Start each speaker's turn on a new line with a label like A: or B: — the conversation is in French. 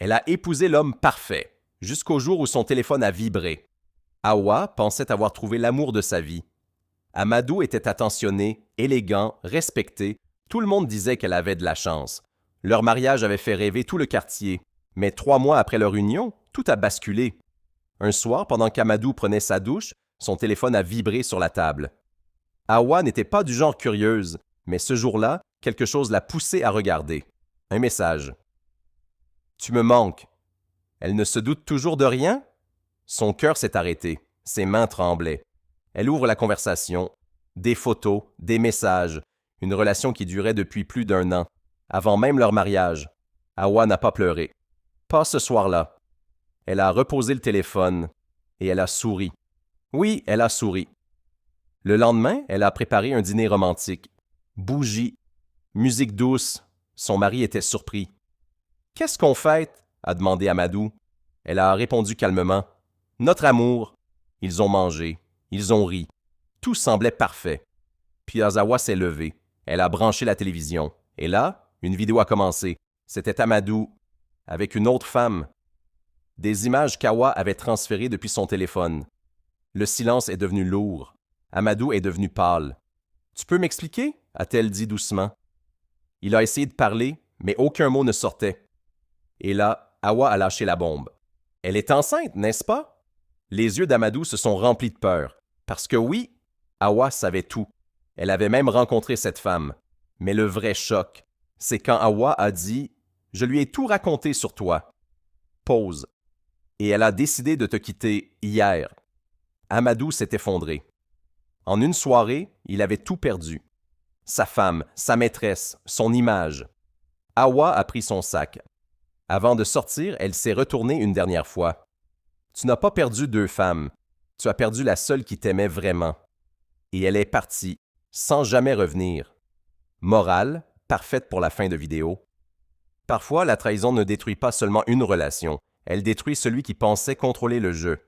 A: Elle a épousé l'homme parfait, jusqu'au jour où son téléphone a vibré. Hawa pensait avoir trouvé l'amour de sa vie. Amadou était attentionné, élégant, respecté. Tout le monde disait qu'elle avait de la chance. Leur mariage avait fait rêver tout le quartier. Mais 3 mois après leur union, tout a basculé. Un soir, pendant qu'Amadou prenait sa douche, son téléphone a vibré sur la table. Hawa n'était pas du genre curieuse, mais ce jour-là, quelque chose l'a poussée à regarder. Un message. « Tu me manques. » Elle ne se doute toujours de rien? Son cœur s'est arrêté. Ses mains tremblaient. Elle ouvre la conversation. Des photos, des messages. Une relation qui durait depuis plus d'1 an. Avant même leur mariage. Hawa n'a pas pleuré. Pas ce soir-là. Elle a reposé le téléphone et elle a souri. Oui, elle a souri. Le lendemain, elle a préparé un dîner romantique. Bougies, musique douce. Son mari était surpris. « Qu'est-ce qu'on fête? » a demandé Amadou. Elle a répondu calmement. « Notre amour. » Ils ont mangé. Ils ont ri. Tout semblait parfait. Puis Hawa s'est levée. Elle a branché la télévision. Et là, une vidéo a commencé. C'était Amadou avec une autre femme. Des images qu'Hawa avait transférées depuis son téléphone. Le silence est devenu lourd. Amadou est devenu pâle. « Tu peux m'expliquer? » a-t-elle dit doucement. Il a essayé de parler, mais aucun mot ne sortait. Et là, Hawa a lâché la bombe. « Elle est enceinte, n'est-ce pas? » Les yeux d'Amadou se sont remplis de peur. Parce que oui, Hawa savait tout. Elle avait même rencontré cette femme. Mais le vrai choc, c'est quand Hawa a dit « Je lui ai tout raconté sur toi. » Pause. Et elle a décidé de te quitter hier. Amadou s'est effondré. En une soirée, il avait tout perdu. Sa femme, sa maîtresse, son image. Hawa a pris son sac. Avant de sortir, elle s'est retournée une dernière fois. Tu n'as pas perdu 2 femmes. Tu as perdu la seule qui t'aimait vraiment. Et elle est partie, sans jamais revenir. Morale, parfaite pour la fin de vidéo. Parfois, la trahison ne détruit pas seulement une relation, elle détruit celui qui pensait contrôler le jeu.